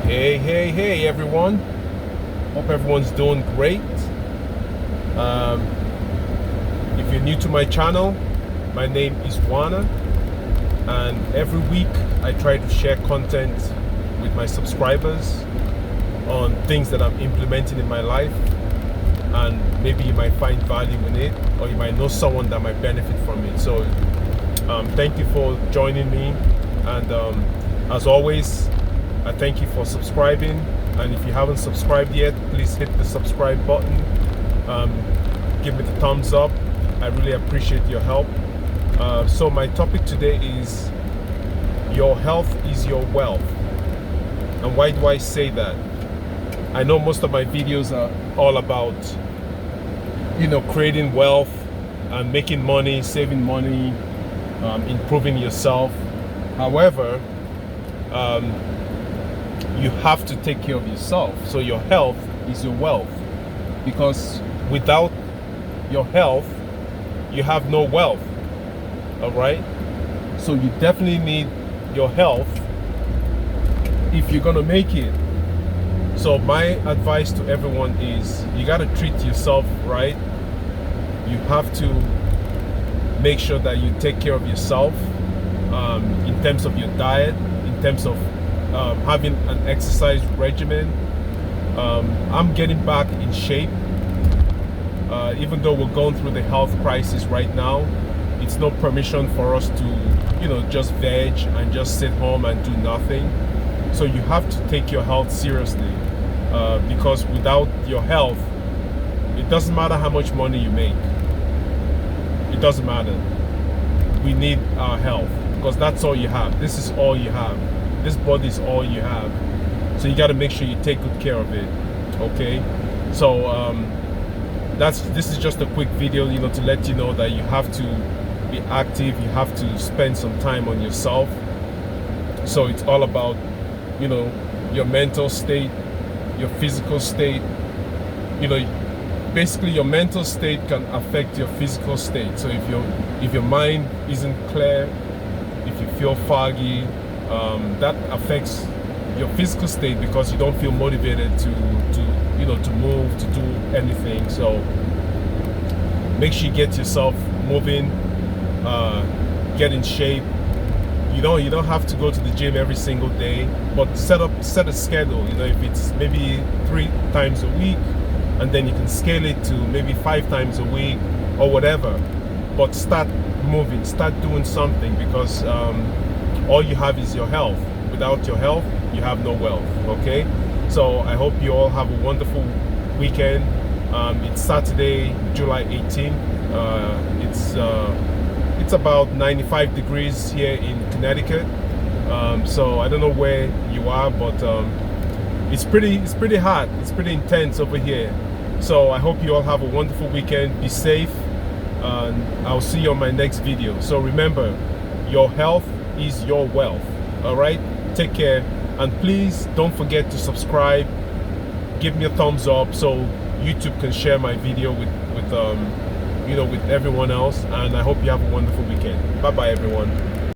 Hey everyone. Hope everyone's doing great. If you're new to my channel, my name is Unwana, and every week I try to share content with my subscribers on things that I'm implementing in my life, and maybe you might find value in it, or you might know someone that might benefit from it. So thank you for joining me, and as always, I thank you for subscribing. And if you haven't subscribed yet, please hit the subscribe button. Give me the thumbs up. I really appreciate your help. So my topic today is your health is your wealth. And why do I say that? I know most of my videos are all about, creating wealth and making money, saving money, improving yourself. However, you have to take care of yourself. So your health is your wealth, because without your health, you have no wealth. All right? So you definitely need your health if you're gonna make it. So my advice to everyone is you gotta treat yourself right. You have to make sure that you take care of yourself in terms of your diet, in terms of having an exercise regimen. I'm getting back in shape. Even though we're going through the health crisis right now, it's no permission for us to, just veg and just sit home and do nothing. So you have to take your health seriously, because without your health, it doesn't matter how much money you make. It doesn't matter. We need our health, because that's all you have. This is all you have. This body is all you have. So you got to make sure you take good care of it. Okay? So this is just a quick video, to let you know that you have to be active. You have to spend some time on yourself. So it's all about, your mental state, your physical state. Basically your mental state can affect your physical state. So if your mind isn't clear, if you feel foggy, that affects your physical state, because you don't feel motivated to move, to do anything. So make sure you get yourself moving, get in shape. You don't have to go to the gym every single day, but set a schedule. If it's maybe 3 times a week, and then you can scale it to maybe 5 times a week or whatever. But start moving, start doing something, because all you have is your health. Without your health, you have no wealth. Okay? So I hope you all have a wonderful weekend. It's Saturday, July 18th. It's about 95 degrees here in Connecticut. So I don't know where you are, but it's pretty hot. It's pretty intense over here. So I hope you all have a wonderful weekend. Be safe, and I'll see you on my next video. So remember, your health is your wealth. All right? Take care, and please don't forget to subscribe. Give me a thumbs up so YouTube can share my video with everyone else. And I hope you have a wonderful weekend. Bye bye everyone.